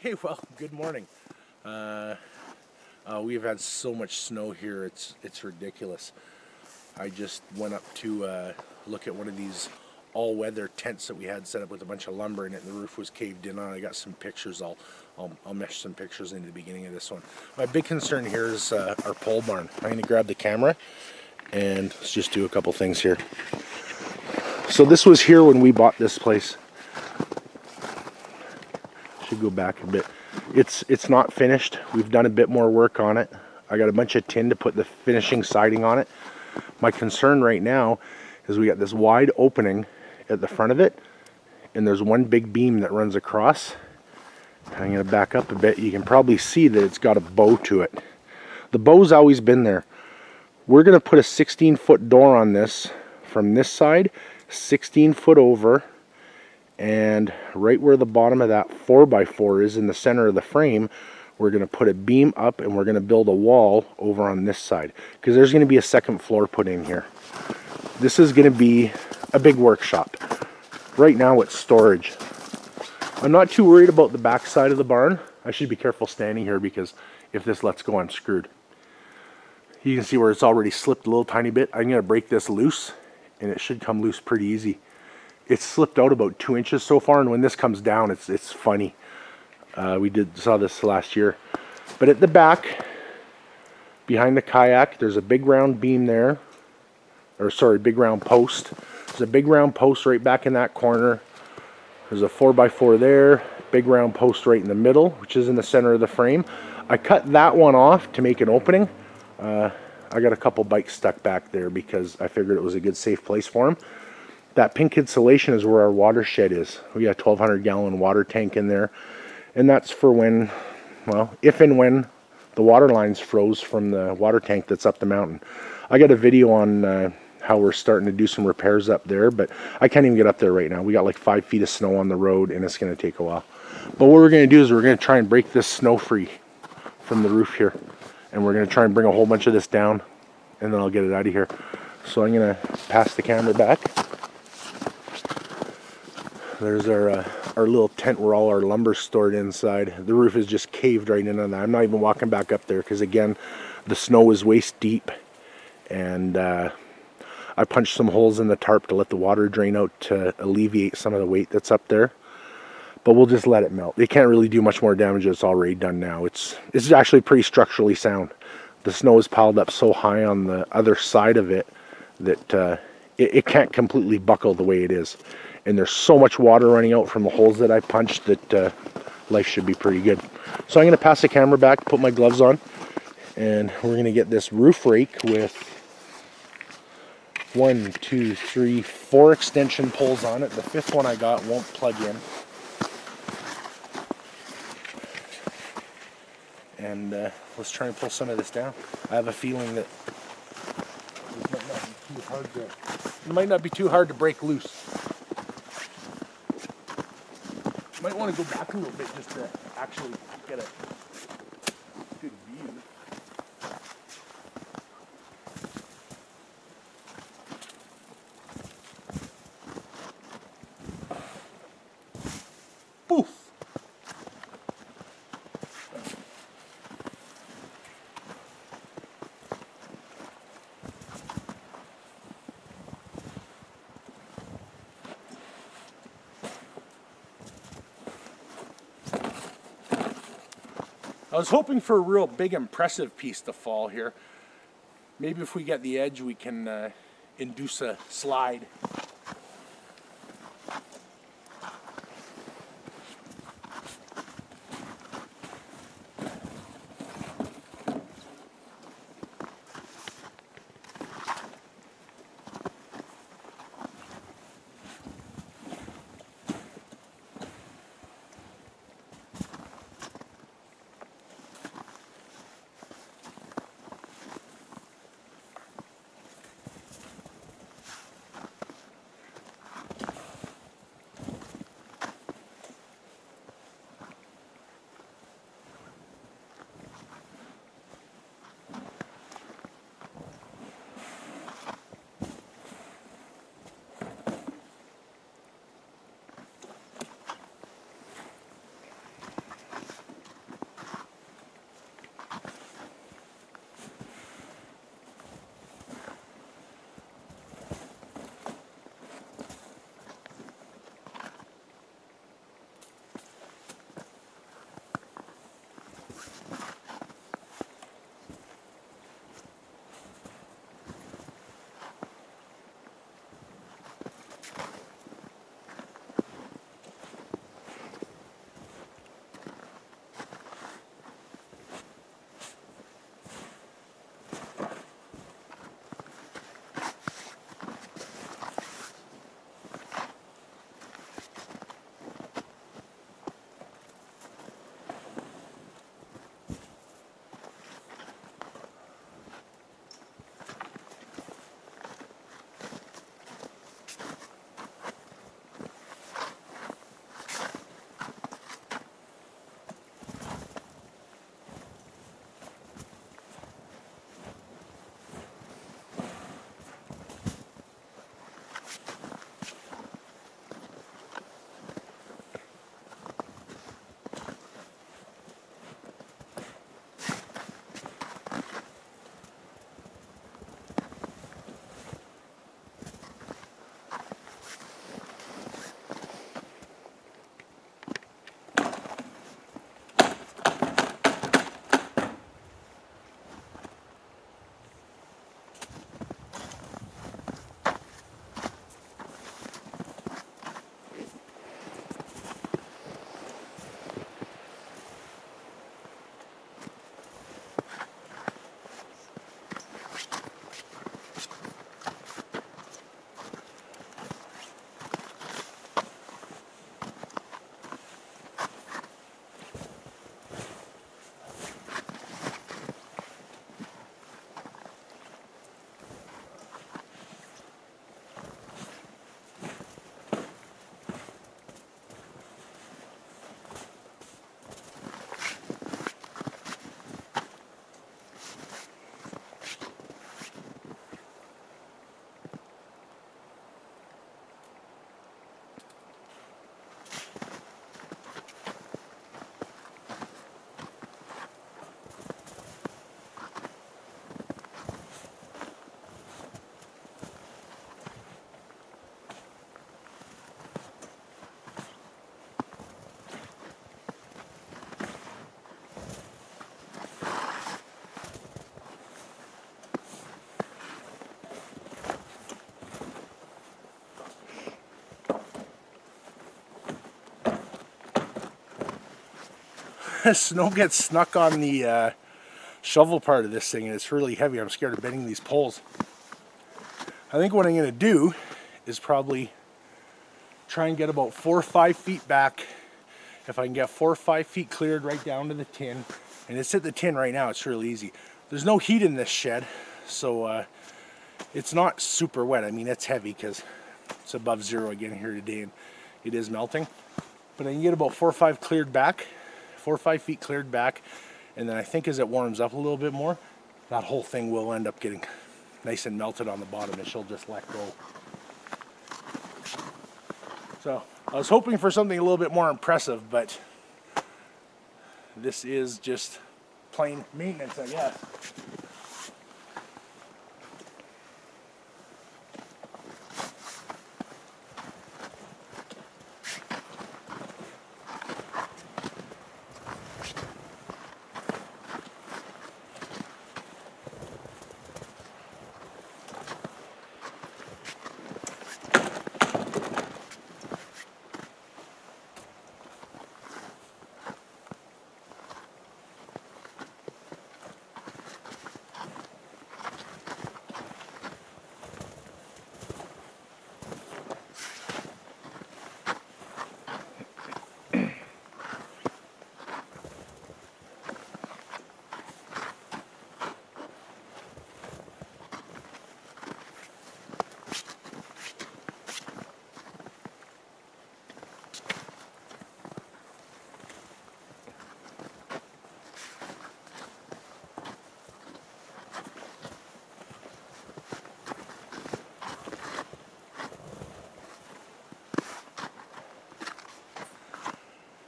Okay, well, good morning. We've had so much snow here, it's ridiculous. I just went up to look at one of these all-weather tents that we had set up with a bunch of lumber in it, and the roof was caved in on. I got some pictures. I'll mesh some pictures into the beginning of this one. My big concern here is our pole barn. I'm going to grab the camera and let's just do a couple things here. So this was here when we bought this place. Should go back a bit. It's not finished. We've done a bit more work on it. I got a bunch of tin to put the finishing siding on it. My concern right now is we got this wide opening at the front of it, and there's one big beam that runs across. I'm going to back up a bit. You can probably see that it's got a bow to it. The bow's always been there. We're going to put a 16-foot door on this from this side, 16 foot over, and right where the bottom of that 4x4 is in the center of the frame, we're going to put a beam up and we're going to build a wall over on this side, because there's going to be a second floor put in here. This is going to be a big workshop. Right now it's storage. I'm not too worried about the back side of the barn. I should be careful standing here because if this lets go, I'm screwed. You can see where it's already slipped a little tiny bit. I'm going to break this loose and it should come loose pretty easy. It's slipped out about 2 inches so far, and when this comes down, it's funny. We saw this last year. But at the back, behind the kayak, there's a big round beam there. Or sorry, big round post. There's a big round post right back in that corner. There's a 4x4 there. Big round post right in the middle, which is in the center of the frame. I cut that one off to make an opening. I got a couple bikes stuck back there because I figured it was a good safe place for them. That pink insulation is where our water shed is. We got a 1,200 gallon water tank in there. And that's for when, well, if and when the water lines froze from the water tank that's up the mountain. I got a video on how we're starting to do some repairs up there, but I can't even get up there right now. We got like 5 feet of snow on the road and it's going to take a while. But what we're going to do is we're going to try and break this snow free from the roof here. And we're going to try and bring a whole bunch of this down and then I'll get it out of here. So I'm going to pass the camera back. There's our little tent where all our lumber's stored inside. The roof is just caved right in on that. I'm not even walking back up there because, again, the snow is waist deep. And I punched some holes in the tarp to let the water drain out to alleviate some of the weight that's up there. But we'll just let it melt. It can't really do much more damage than it's already done now. It's actually pretty structurally sound. The snow is piled up so high on the other side of it that it can't completely buckle the way it is. And there's so much water running out from the holes that I punched that life should be pretty good. So I'm going to pass the camera back, put my gloves on, and we're going to get this roof rake with 1, 2, 3, 4 extension poles on it. The 5th one I got won't plug in. And let's try and pull some of this down. I have a feeling that it might not be too hard to break loose. Might want to go back a little bit just to actually get a good view. Poof! I was hoping for a real big impressive piece to fall here. Maybe if we get the edge we can induce a slide. snow gets snuck on the shovel part of this thing, and it's really heavy. I'm scared of bending these poles. I think what I'm going to do is probably try and get about 4 or 5 feet back. If I can get 4 or 5 feet cleared right down to the tin, and it's at the tin right now, it's really easy. There's no heat in this shed, so it's not super wet. I mean, it's heavy because it's above zero again here today, and it is melting. But I can get about 4 or 5 cleared back, 4 or 5 feet cleared back, and then I think as it warms up a little bit more, that whole thing will end up getting nice and melted on the bottom, and she'll just let go. So I was hoping for something a little bit more impressive, but this is just plain maintenance, I guess.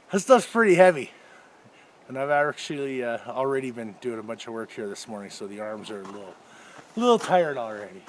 This stuff's pretty heavy, and I've actually already been doing a bunch of work here this morning, so the arms are a little tired already.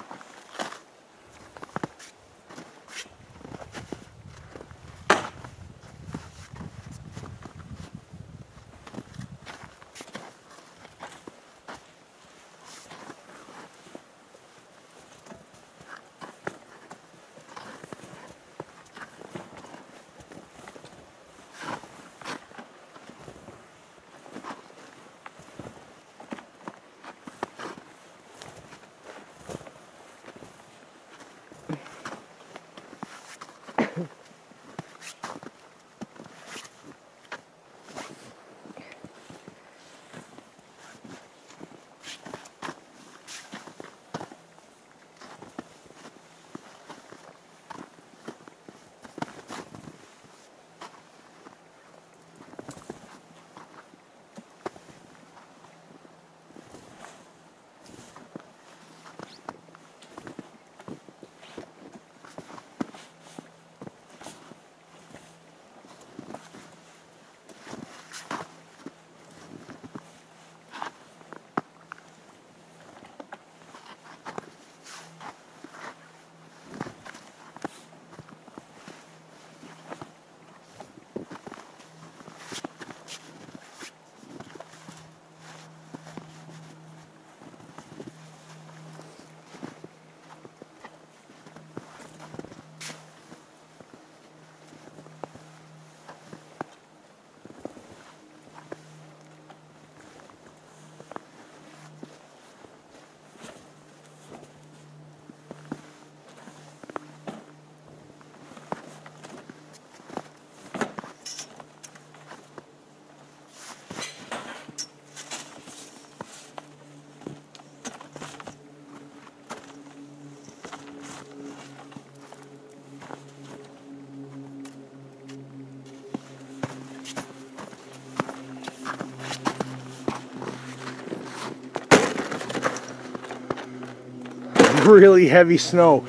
Really heavy snow.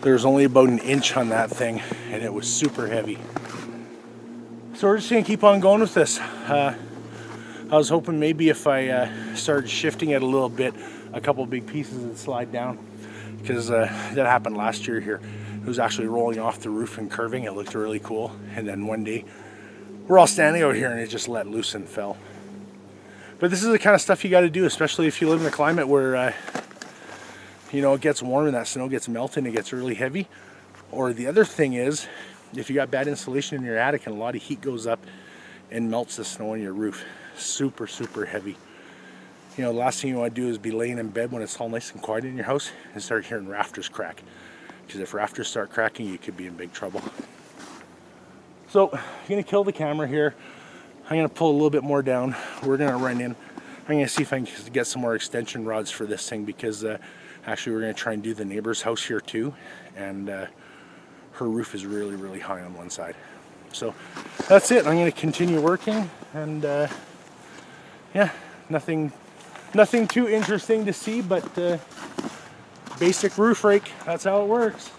There's only about an inch on that thing, and it was super heavy. So we're just gonna keep on going with this. I was hoping maybe if I started shifting it a little bit, a couple big pieces would slide down, because that happened last year here. It was actually rolling off the roof and curving. It looked really cool, and then one day we're all standing out here and it just let loose and fell. But this is the kind of stuff you got to do, especially if you live in a climate where you know, it gets warm and that snow gets melted and it gets really heavy. Or the other thing is, if you got bad insulation in your attic and a lot of heat goes up and melts the snow on your roof. Super, super heavy. You know, the last thing you want to do is be laying in bed when it's all nice and quiet in your house and start hearing rafters crack. Because if rafters start cracking, you could be in big trouble. So, I'm going to kill the camera here. I'm going to pull a little bit more down. We're going to run in. I'm going to see if I can get some more extension rods for this thing, because actually we're going to try and do the neighbor's house here too. And her roof is really, really high on one side. So that's it. I'm going to continue working, and yeah, nothing too interesting to see, but basic roof rake. That's how it works.